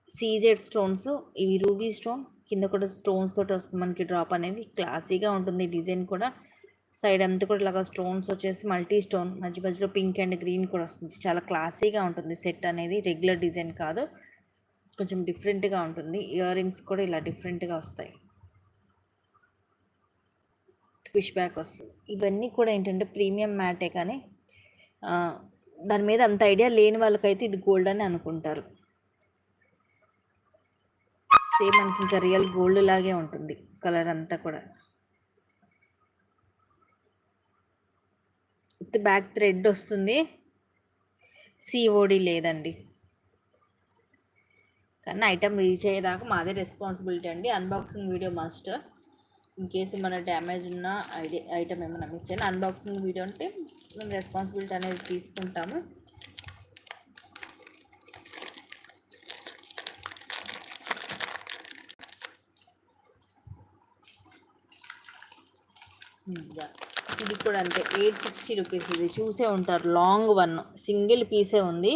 S1: సీజెడ్ స్టోన్స్, ఇవి రూబీ స్టోన్, కింద కూడా స్టోన్స్ తోటి వస్తుంది మనకి డ్రాప్ అనేది. క్లాసీగా ఉంటుంది డిజైన్ కూడా. సైడ్ అంతా కూడా ఇలాగా స్టోన్స్ వచ్చేసి మల్టీ స్టోన్, మధ్య మధ్యలో పింక్ అండ్ గ్రీన్ కూడా వస్తుంది. చాలా క్లాసీగా ఉంటుంది సెట్ అనేది. రెగ్యులర్ డిజైన్ కాదు, కొంచెం డిఫరెంట్గా ఉంటుంది. ఇయర్ రింగ్స్ కూడా ఇలా డిఫరెంట్గా వస్తాయి. పుష్ బ్యాక్ వస్తుంది. ఇవన్నీ కూడా ఏంటంటే ప్రీమియం మ్యాటే, కానీ దాని మీద అంత ఐడియా లేని వాళ్ళకైతే ఇది గోల్డ్ అని అనుకుంటారు. సేమ్ మనకి ఇంకా రియల్ గోల్డ్ లాగే ఉంటుంది కలర్ అంతా కూడా. బ్యాక్ థ్రెడ్ వస్తుంది, సిఓడి లేదండి. కానీ ఐటమ్ రీచ్ అయ్యేదాకా మాదే రెస్పాన్సిబిలిటీ అండి. Unboxing video must. In case ఏమైనా డ్యామేజ్ ఉన్న ఐటమ్ ఏమైనా మిస్ అయినా అన్బాక్సింగ్ వీడియో అంటే మేము రెస్పాన్సిబిలిటీ అనేది తీసుకుంటాము. ఇది కూడా అంతే, 860 రూపీస్. ఇది చూసే ఉంటారు, లాంగ్ వన్, సింగిల్ పీసే ఉంది.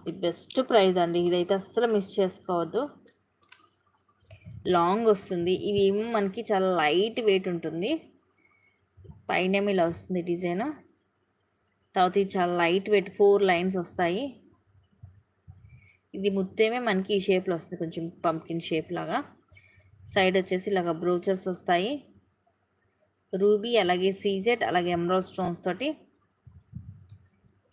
S1: ది బెస్ట్ ప్రైస్ అండి, ఇదైతే అస్సలు మిస్ చేసుకోవద్దు. లాంగ్ వస్తుంది. ఇవి ఏమో మనకి చాలా లైట్ వెయిట్ ఉంటుంది. పైన ఇలా వస్తుంది డిజైన్. తర్వాత ఇది చాలా లైట్ వెయిట్, 4 లైన్స్ వస్తాయి. ఇది ముత్తేమే మనకి ఈ షేప్లో వస్తుంది, కొంచెం పంకిన్ షేప్ లాగా. సైడ్ వచ్చేసి ఇలాగ బ్రోచర్స్ వస్తాయి. రూబీ, అలాగే సీజెడ్, అలాగే ఎమరాల్డ్ స్టోన్స్ తోటి.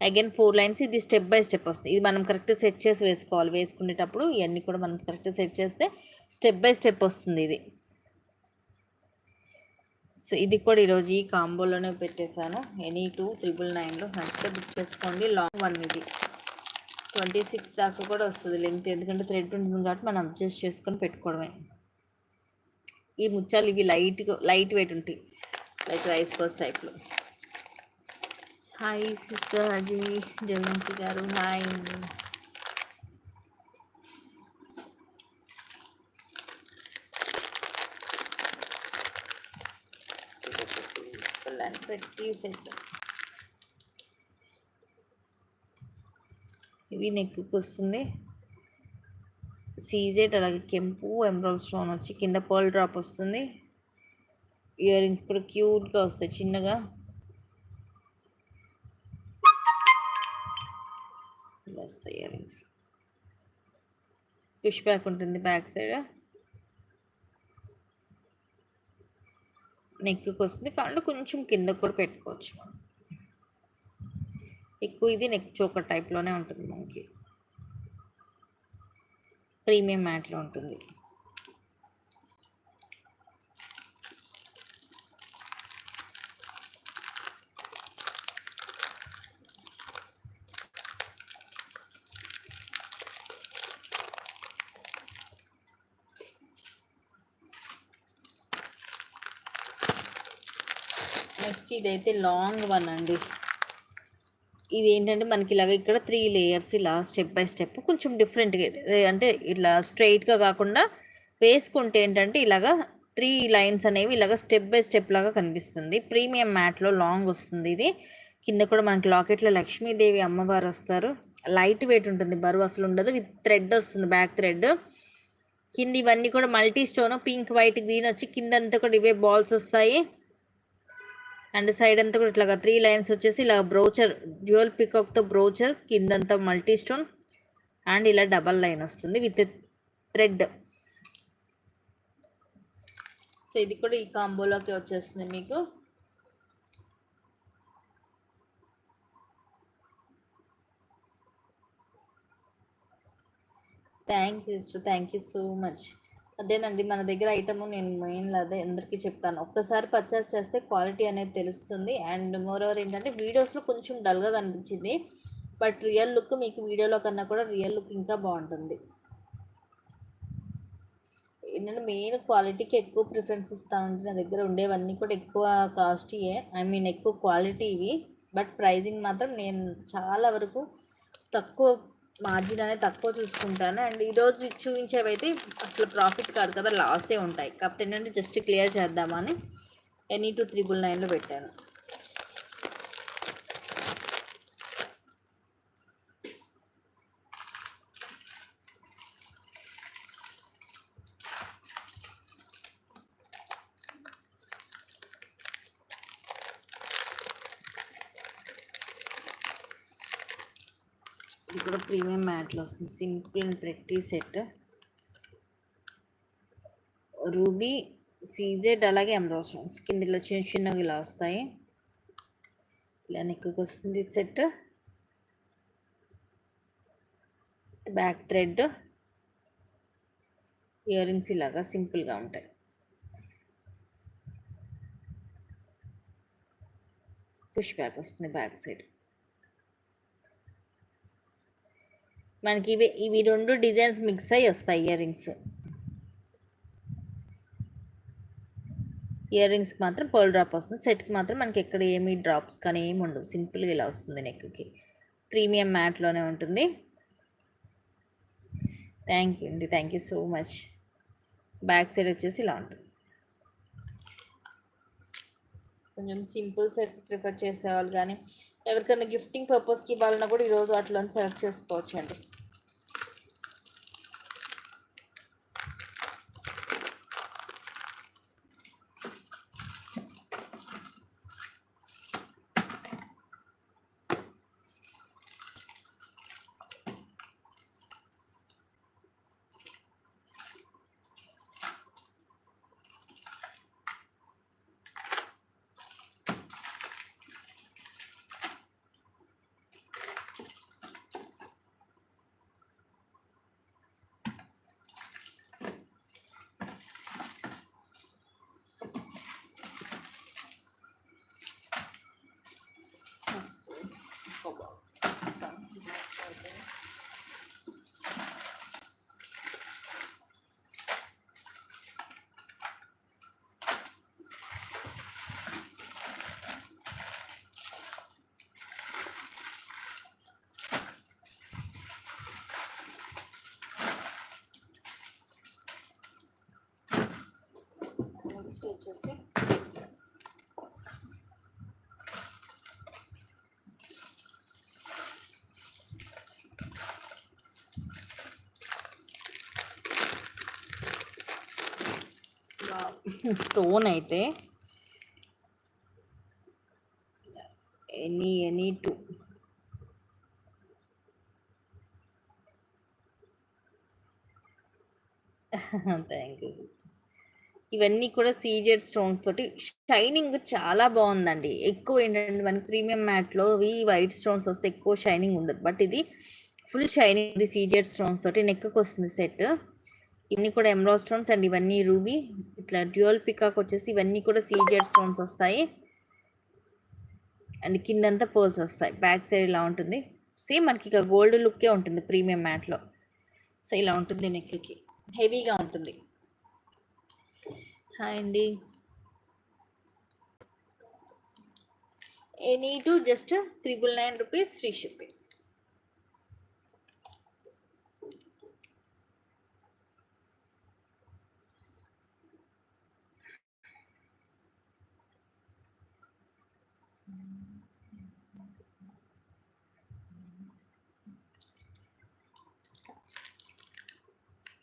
S1: Again 4 lines. ఇది స్టెప్ బై స్టెప్ వస్తుంది. ఇది మనం కరెక్ట్ సెట్ చేసి వేసుకోవాలి. వేసుకునేటప్పుడు ఇవన్నీ కూడా మనం కరెక్ట్ సెట్ చేస్తే స్టెప్ బై స్టెప్ వస్తుంది ఇది. సో ఇది కూడా ఈరోజు ఈ కాంబోలోనే పెట్టేశాను. ఎనీ 2,999లో నచ్చితే బుక్ చేసుకోండి. లాంగ్ వన్ ఇది 26 దాకా కూడా వస్తుంది లెంత్, ఎందుకంటే థ్రెడ్ ఉంటుంది కాబట్టి మనం అడ్జస్ట్ చేసుకొని పెట్టుకోవడమే. ఈ ముత్యాలు ఇవి లైట్ వెయిట్ ఉంటాయి, లైక్ రైస్ పర్స్ టైప్లో. హాయ్ సిస్టర్ అజయ్ జయంతి గారు, హాయ్. పెట్టి సెట్. ఇది నెక్కి వస్తుంది. సీజెడ్, అలాగే కెంపు, ఎమరాల్డ్ స్టోన్ వచ్చి కింద పర్ల్ డ్రాప్ వస్తుంది. ఇయర్ రింగ్స్ కూడా క్యూట్గా వస్తాయి చిన్నగా. ఇలా వస్తాయి ఇయర్ రింగ్స్. పుష్ బ్యాక్ ఉంటుంది బ్యాక్ సైడ్. నెక్కి వస్తుంది, కానీ కొంచెం కింద కూడా పెట్టుకోవచ్చు మనం. ఎక్కువ ఇది నెక్ చోకర్ టైప్లోనే ఉంటుంది మనకి. ప్రీమియం మ్యాట్లో ఉంటుంది. నెక్స్ట్ ఇదైతే లాంగ్ వన్ అండి. ఇది ఏంటంటే మనకి ఇలాగ ఇక్కడ 3 లేయర్స్, ఇలా స్టెప్ బై స్టెప్ కొంచెం డిఫరెంట్గా, అంటే ఇట్లా స్ట్రైట్గా కాకుండా వేసుకుంటే ఏంటంటే ఇలాగ 3 లైన్స్ అనేవి ఇలాగ స్టెప్ బై స్టెప్ లాగా కనిపిస్తుంది. ప్రీమియం మ్యాట్లో లాంగ్ వస్తుంది ఇది. కింద కూడా మనకి లాకెట్లో లక్ష్మీదేవి అమ్మవారు వస్తారు. లైట్ వెయిట్ ఉంటుంది, బరువు అసలు ఉండదు. విత్ థ్రెడ్ వస్తుంది, బ్యాక్ థ్రెడ్. కింద ఇవన్నీ కూడా multi stone, pink, white, green వచ్చి కిందంతా కూడా ఇవే బాల్స్ వస్తాయి. అండ్ సైడ్ అంతా కూడా ఇట్లాగా 3 లైన్స్ వచ్చేసి ఇలా బ్రోచర్, డ్యూయల్ పికాక్తో బ్రోచర్, కిందంతా మల్టీ స్టోన్ అండ్ ఇలా డబల్ లైన్ వస్తుంది విత్ థ్రెడ్. సో ఇది కూడా ఈ కాంబోలోకి వచ్చేస్తుంది మీకు. Thank you sister, thank you so much. అదేనండి మన దగ్గర ఐటమ్ నేను మెయిన్లో అదే అందరికీ చెప్తాను, ఒక్కసారి పర్చేస్ చేస్తే క్వాలిటీ అనేది తెలుస్తుంది. అండ్ మోర్ ఓవర్ ఏంటంటే వీడియోస్లో కొంచెం డల్గా కనిపించింది, బట్ రియల్ లుక్ మీకు వీడియోలో కన్నా కూడా రియల్ లుక్ ఇంకా బాగుంటుంది. ఏంటంటే మెయిన్ క్వాలిటీకి ఎక్కువ ప్రిఫరెన్స్ ఇస్తా ఉంటే నా దగ్గర ఉండేవన్నీ కూడా ఎక్కువ కాస్ట్యే, ఐ మీన్ ఎక్కువ క్వాలిటీ ఇవి. బట్ ప్రైజింగ్ మాత్రం నేను చాలా వరకు తక్కువ మార్జిన్ అనేది తక్కువ చూసుకుంటాను. అండ్ ఈరోజు చూపించేవి అయితే అసలు ప్రాఫిట్ కాదు కదా, లాసే ఉంటాయి. కాకపోతే ఏంటంటే జస్ట్ క్లియర్ చేద్దామని ఎనీ 2399లో పెట్టాను. ఇది కూడా ప్రీమియం మ్యాట్లో వస్తుంది, simple and pretty set. Ruby, CZ, అలాగే ఎమరాల్డ్ స్టోన్స్ కింద ఇలా చిన్న చిన్నగా ఇలా వస్తాయి. ఇలా నెక్కి వస్తుంది set. Back thread, ear rings ఇలాగా సింపుల్గా ఉంటాయి. పుష్ బ్యాక్ వస్తుంది బ్యాక్ సైడ్. మనకి ఇవి రెండు డిజైన్స్ మిక్స్ అయ్యి వస్తాయి ఇయర్ రింగ్స్. ఇయర్ రింగ్స్కి మాత్రం పర్ల్ డ్రాప్ వస్తుంది, సెట్కి మాత్రం మనకి ఎక్కడ ఏమీ డ్రాప్స్ కానీ ఏమి ఉండవు, సింపుల్గా ఇలా వస్తుంది నెక్కి. ప్రీమియం మ్యాట్లోనే ఉంటుంది. థ్యాంక్ యూ అండి, thank you so much. Back side వచ్చేసి ఇలా ఉంటుంది. కొంచెం సింపుల్ సెట్స్ ప్రిఫర్ చేసేవాళ్ళు కానీ ఎవరికైనా గిఫ్టింగ్ పర్పస్కి ఇవ్వాలన్నా కూడా ఈరోజు వాటిలో సెలెక్ట్ చేసుకోవచ్చు అండి. నెక్స్ట్ వచ్చేసి స్టోన్ అయితే any two thank you sister. ఇవన్నీ కూడా సీజెడ్ స్టోన్స్ తోటి షైనింగ్ చాలా బాగుందండి. ఎక్కువ ఏంటంటే మనకి ప్రీమియం మ్యాట్లో ఈ వైట్ స్టోన్స్ వస్తే ఎక్కువ షైనింగ్ ఉండదు, బట్ ఇది ఫుల్ షైనింగ్ ఉంది సీజెడ్ స్టోన్స్ తోటి. నెక్కి వస్తుంది సెట్. ఇవన్నీ కూడా ఎమరాల్డ్ స్టోన్స్ అండ్ ఇవన్నీ రూబీ. ఇట్లా డ్యూయల్ పికాక్ వచ్చేసి ఇవన్నీ కూడా సీజెడ్ స్టోన్స్ వస్తాయి అండ్ కిందంతా పర్ల్స్ వస్తాయి. బ్యాక్ సైడ్ ఇలా ఉంటుంది, సేమ్ మనకి ఇక గోల్డ్ లుక్కే ఉంటుంది ప్రీమియం మ్యాట్లో. సో ఇలా ఉంటుంది, నెక్కి హెవీగా ఉంటుంది. హాయ్ అండి. Any two just 999 rupees, free shipping.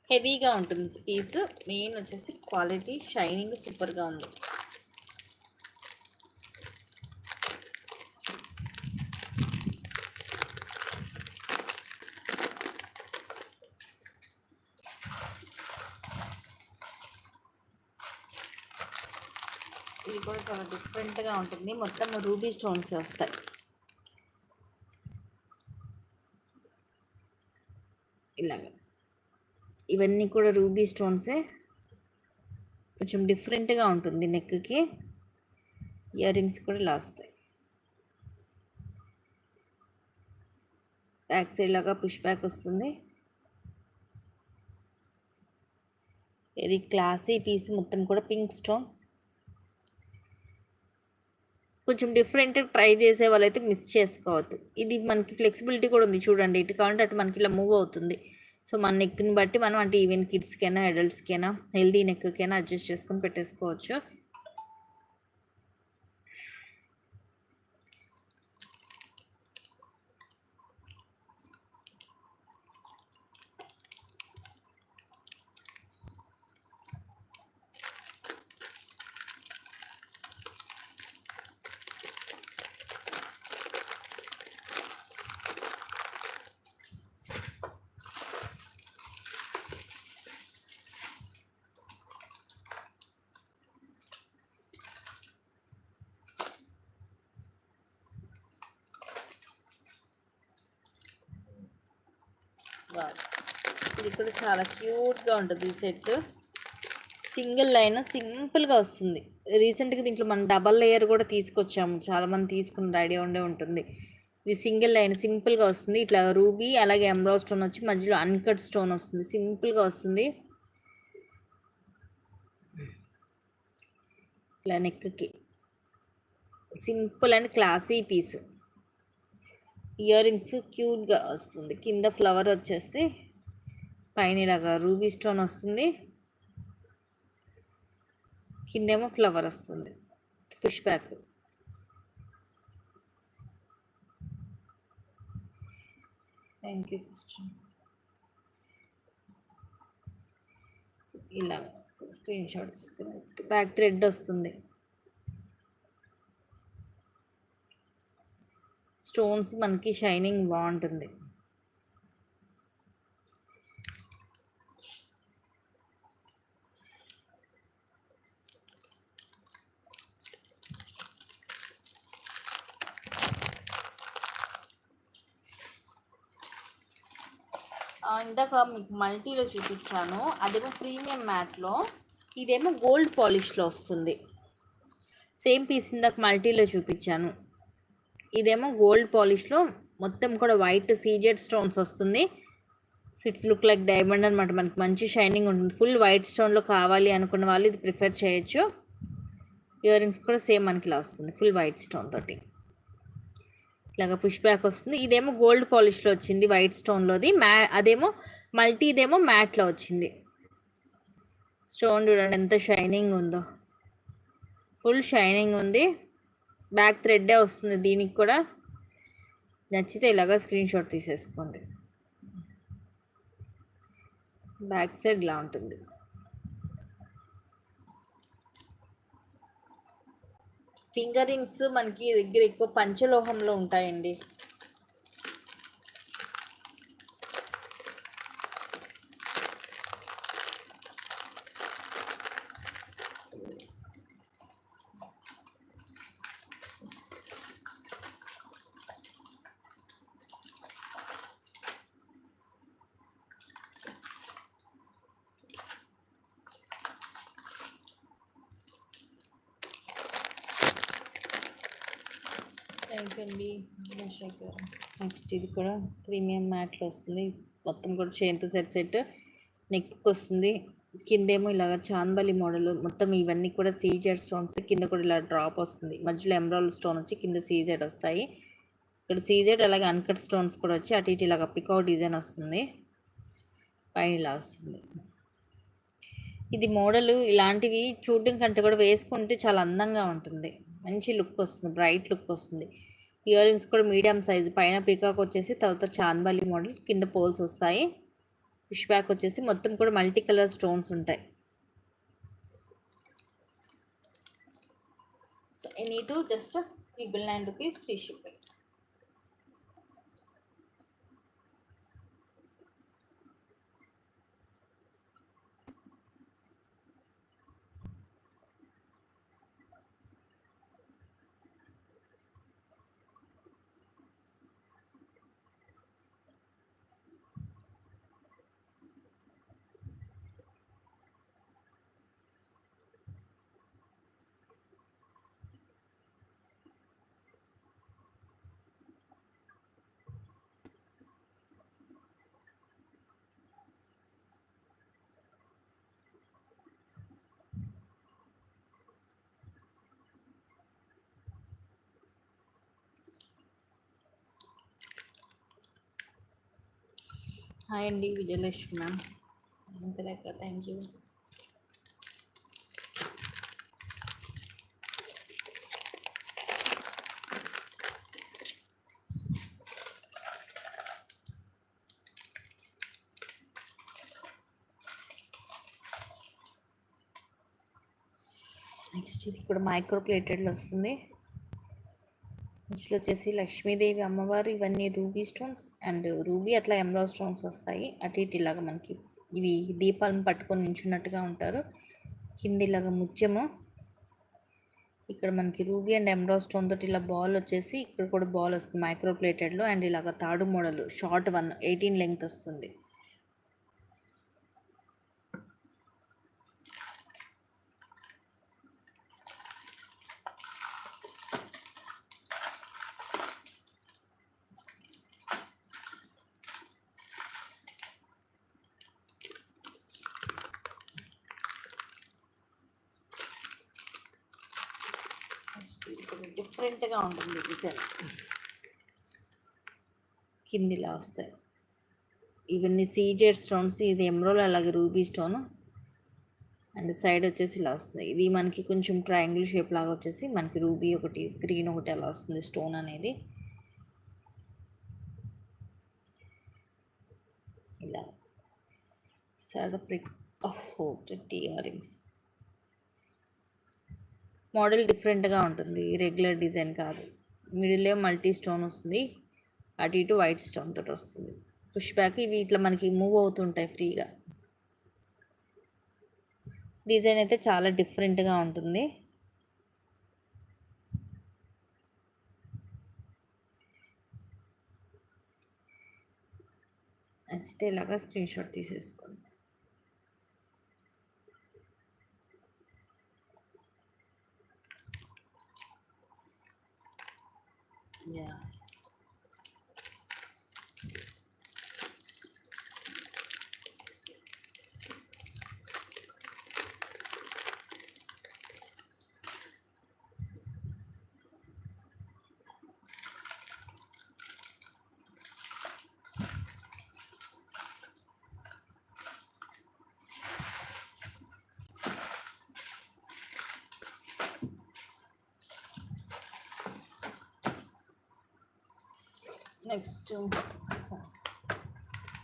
S1: హెవీగా ఉంటుంది పీస్. మెయిన్ వచ్చేసి క్వాలిటీ షైనింగ్ సూపర్గా ఉంది. ఇది కూడా చాలా డిఫరెంట్గా ఉంటుంది. మొత్తం రూబీ స్టోన్స్ వస్తాయి. ఇలాగా ఇవన్నీ కూడా రూబీ స్టోన్సే. కొంచెం డిఫరెంట్గా ఉంటుంది. నెక్కి ఇయర్ రింగ్స్ కూడా ఇలా వస్తాయి. బ్యాక్ సైడ్ లాగా పుష్ బ్యాక్ వస్తుంది. Very classy piece. మొత్తం కూడా పింక్ స్టోన్. కొంచెం డిఫరెంట్ ట్రై చేసే వాళ్ళైతే మిస్ చేసుకోవద్దు. ఇది మనకి ఫ్లెక్సిబిలిటీ కూడా ఉంది చూడండి. ఇటు కావాలంటే అటు మనకి ఇలా మూవ్ అవుతుంది. సో మన నెక్ని బట్టి మనం అంటే ఈవెన్ కిడ్స్కైనా అడల్ట్స్కైనా హెల్దీ నెక్కైనా అడ్జస్ట్ చేసుకొని పెట్టేసుకోవచ్చు. ఇది కూడా చాలా క్యూట్గా ఉంటుంది. ఈ సెట్ సింగిల్ లైన్ సింపుల్గా వస్తుంది. రీసెంట్గా దీంట్లో మనం డబల్ లేయర్ కూడా తీసుకొచ్చాము. చాలామంది తీసుకున్న ఐడియా ఉండే ఉంటుంది. ఇది సింగిల్ లైన్ సింపుల్గా వస్తుంది. ఇట్లా రూబీ అలాగే ఎమరాల్డ్ స్టోన్ వచ్చి మధ్యలో అన్కట్ స్టోన్ వస్తుంది. సింపుల్గా వస్తుంది. ఇలా నెక్కి simple and classy piece. Ear rings క్యూట్గా వస్తుంది. కింద ఫ్లవర్ వచ్చేసి పైన ఇలాగా రూబీ స్టోన్ వస్తుంది. కిందేమో ఫ్లవర్ వస్తుంది. Push back. Thank you sister. ఇలా స్క్రీన్ షాట్ తీసుకుని బ్యాక్ థ్రెడ్ వస్తుంది. స్టోన్స్ మనకి షైనింగ్ బాగుంటుంది. ఇందాక మీకు మల్టీలో చూపించాను. అదేమో ప్రీమియం మ్యాట్లో, ఇదేమో గోల్డ్ పాలిష్లో వస్తుంది. సేమ్ పీస్ ఇందాక మల్టీలో చూపించాను. ఇదేమో గోల్డ్ పాలిష్లో మొత్తం కూడా వైట్ సీజెడ్ స్టోన్స్ వస్తుంది. ఇట్స్ లుక్ లైక్ డైమండ్ అనమాట. మనకి మంచి షైనింగ్ ఉంటుంది. ఫుల్ వైట్ స్టోన్లో కావాలి అనుకున్న వాళ్ళు ఇది ప్రిఫర్ చేయొచ్చు. ఇయర్ రింగ్స్ కూడా సేమ్ మనకి ఇలా వస్తుంది. ఫుల్ వైట్ స్టోన్ తోటి ఇలాగా పుష్ బ్యాక్ వస్తుంది. ఇదేమో గోల్డ్ పాలిష్లో వచ్చింది వైట్ స్టోన్లోది. అదేమో మల్టీ, ఇదేమో మ్యాట్లో వచ్చింది. స్టోన్ చూడండి ఎంత షైనింగ్ ఉందో. ఫుల్ షైనింగ్ ఉంది. బ్యాక్ థ్రెడ్డే వస్తుంది. దీనికి కూడా నచ్చితే ఇలాగా స్క్రీన్ షాట్ తీసేసుకోండి. బ్యాక్ సైడ్ ఇలా ఉంటుంది. ఫింగర్ రింగ్స్ మనకి దగ్గర ఎక్కువ పంచలోహంలో ఉంటాయండి. థ్యాంక్ యూ అండి. నెక్స్ట్ ఇది కూడా ప్రీమియం మ్యాట్లో వస్తుంది. మొత్తం కూడా చైన్తో సెట్ నెక్కి వస్తుంది. కిందేమో ఇలాగ చాందబలి మోడల్. మొత్తం ఇవన్నీ కూడా సీజెడ్ స్టోన్స్. కింద కూడా ఇలా డ్రాప్ వస్తుంది. మధ్యలో ఎమరాల్డ్ స్టోన్ వచ్చి కింద సీజెడ్ వస్తాయి. ఇక్కడ సీజెడ్ అలాగే అన్కట్ స్టోన్స్ కూడా వచ్చి అటు ఇటు ఇలాగ పికౌ డిజైన్ వస్తుంది. పైన ఇలా వస్తుంది. ఇది మోడలు ఇలాంటివి చూడడం కంటే కూడా వేసుకుంటే చాలా అందంగా ఉంటుంది. మంచి లుక్ వస్తుంది. బ్రైట్ లుక్ వస్తుంది. ఇయర్ రింగ్స్ కూడా మీడియం సైజు. పైన పీకాక్ వచ్చేసి తర్వాత చాందబలి మోడల్. కింద పోల్స్ వస్తాయి. పుష్ బ్యాక్ వచ్చేసి మొత్తం కూడా మల్టీ కలర్ స్టోన్స్ ఉంటాయి. So any two just 999 rupees free shipping. Hi అండి విజయలక్ష్మి మ్యామ్. అంతలేక థ్యాంక్ యూ. నెక్స్ట్ ఇది కూడా మైక్రో ప్లేటెడ్లో వస్తుంది. నెక్స్ట్ వచ్చేసి లక్ష్మీదేవి అమ్మవారు, ఇవన్నీ రూబీ స్టోన్స్ అండ్ రూబీ అట్లా ఎమరాల్డ్ స్టోన్స్ వస్తాయి. అటు ఇటు ఇలాగా మనకి ఇవి దీపాలను పట్టుకొని నించున్నట్టుగా ఉంటారు. కింద ఇలాగ ముత్యము, ఇక్కడ మనకి రూబీ అండ్ ఎమరాల్డ్ స్టోన్ తోటి ఇలా బాల్ వచ్చేసి ఇక్కడ కూడా బాల్ వస్తుంది మైక్రో ప్లేటెడ్లో. అండ్ ఇలాగ తాడు మోడల్ షార్ట్ 18 లెంగ్త్ వస్తుంది. డిఫరెంట్గా ఉంటుంది డిజైన్. కిందిలా వస్తాయి ఇవన్నీ సీజెడ్ స్టోన్స్, ఇది ఎమరాల్డ్ అలాగే రూబీ స్టోన్. అండ్ సైడ్ వచ్చేసి ఇలా వస్తుంది. ఇది మనకి కొంచెం ట్రయాంగిల్ షేప్ లాగా వచ్చేసి మనకి రూబీ ఒకటి, గ్రీన్ ఒకటి అలా వస్తుంది స్టోన్ అనేది. ఇలా side pretty ear rings. Model డిఫరెంట్గా ఉంటుంది, రెగ్యులర్ డిజైన్ కాదు. మిడిల్లో మల్టీ స్టోన్ వస్తుంది, అటు ఇటు వైట్ స్టోన్ తోటి వస్తుంది. పుష్ బ్యాక్ ఇవి ఇట్లా మనకి మూవ్ అవుతుంటాయి ఫ్రీగా. డిజైన్ అయితే చాలా డిఫరెంట్గా ఉంటుంది. నచ్చితే ఇలాగా స్క్రీన్ షాట్ తీసేసుకోండి. యా నెక్స్ట్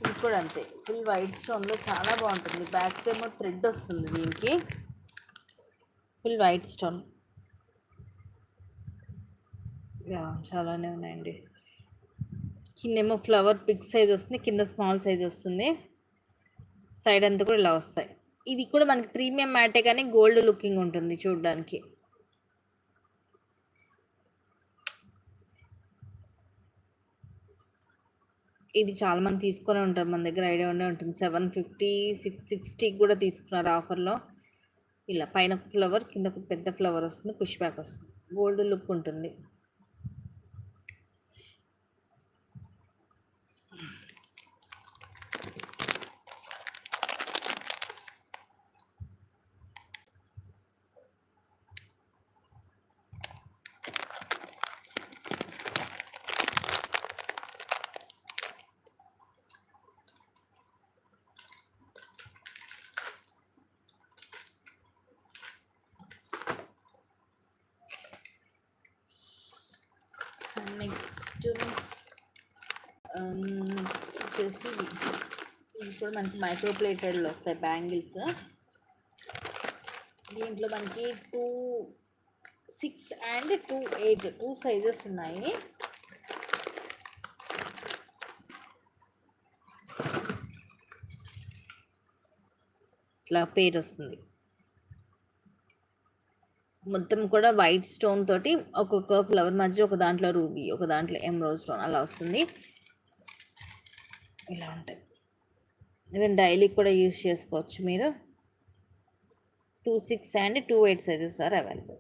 S1: ఇది కూడా అంతే, ఫుల్ వైట్ స్టోన్లో చాలా బాగుంటుంది. బ్యాక్ ఏమో థ్రెడ్ వస్తుంది దీనికి, ఫుల్ వైట్ స్టోన్. చాలానే ఉన్నాయండి. కిందేమో ఫ్లవర్ బిగ్ సైజ్ వస్తుంది, కింద స్మాల్ సైజ్ వస్తుంది. సైడ్ అంతా కూడా ఇలా వస్తాయి. ఇది కూడా మనకి ప్రీమియం మ్యాటే కానీ గోల్డ్ లుకింగ్ ఉంటుంది చూడడానికి. ఇది చాలా మంది తీసుకొని ఉంటారు, మన దగ్గర ఐడియా ఉండే ఉంటుంది. 750, 660 కూడా తీసుకున్నారు ఆఫర్లో. ఇలా పైన ఒక ఫ్లవర్, కింద ఒక పెద్ద ఫ్లవర్ వస్తుంది, పుష్ బ్యాక్ వస్తుంది, గోల్డ్ లుక్ ఉంటుంది. నెక్స్ట్ వచ్చేసి ఇవి కూడా మనకి మైక్రో ప్లేటెడ్లో వస్తాయి బ్యాంగిల్స్. దీంట్లో మనకి 2, 6 అండ్ 2, 8 2 సైజెస్ ఉన్నాయి. ఇట్లా పేరు వస్తుంది. మొత్తం కూడా వైట్ స్టోన్ తోటి ఒక్కొక్క ఫ్లవర్ మధ్య ఒక దాంట్లో రూబీ, ఒక దాంట్లో ఎమరాల్డ్ స్టోన్ అలా వస్తుంది. ఇలా ఉంటాయి. ఈవెన్ డైలీ కూడా యూజ్ చేసుకోవచ్చు మీరు. 2, 6 అండ్ 2, 8 సైజెస్ ఆర్ అవైలబుల్.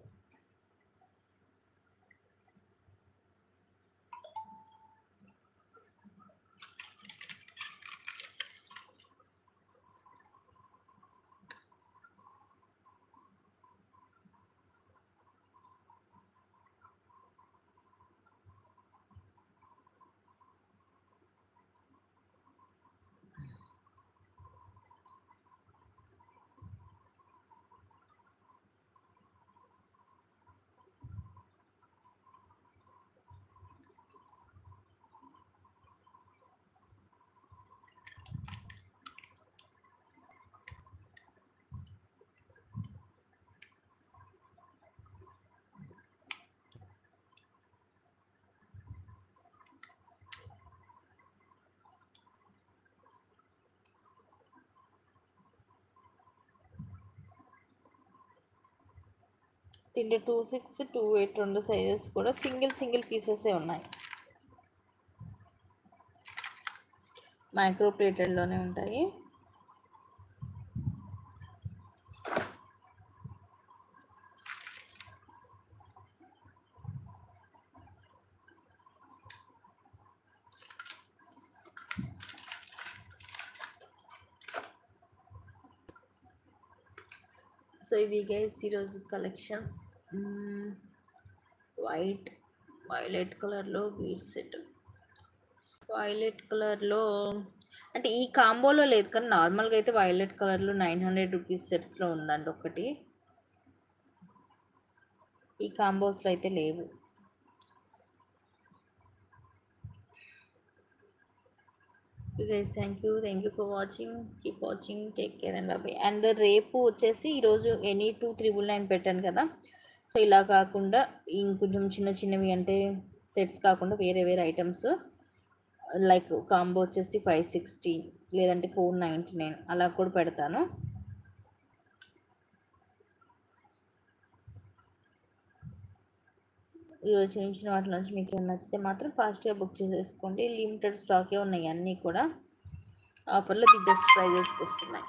S1: దీంట్లో 26, 28 రెండు సైజెస్ కూడా సింగిల్ పీసెసే ఉన్నాయి. మైక్రో ప్లేటెడ్లోనే ఉంటాయి. సో ఇవి గైస్ ఈరోజు కలెక్షన్స్. వైలెట్ కలర్లో బీడ్ సెట్. వైలెట్ కలర్లో అంటే ఈ కాంబోలో లేదు, కానీ నార్మల్గా అయితే వైలెట్ కలర్లో 900 రూపీస్ సెట్స్లో ఉందండి ఒకటి. ఈ కాంబోస్లో అయితే లేవు. Guys thank you for watching. Keep watching, take care and bye. అండ్ రేపు వచ్చేసి ఈరోజు ఎనీ 2399 పెట్టాను కదా, సో ఇలా కాకుండా ఇంకొంచెం చిన్నవి అంటే సెట్స్ కాకుండా వేరే ఐటమ్స్ లైక్ కాంబో వచ్చేసి 560 లేదంటే 499 అలా కూడా పెడతాను. ఈరోజు చేయించిన వాటి నుంచి మీకు ఏమైనా నచ్చితే మాత్రం ఫాస్ట్గా బుక్ చేసేసుకోండి. లిమిటెడ్ స్టాకే ఉన్నాయి, అన్నీ కూడా ఆఫర్లో ది బెస్ట్ ప్రైజెస్కి వస్తున్నాయి.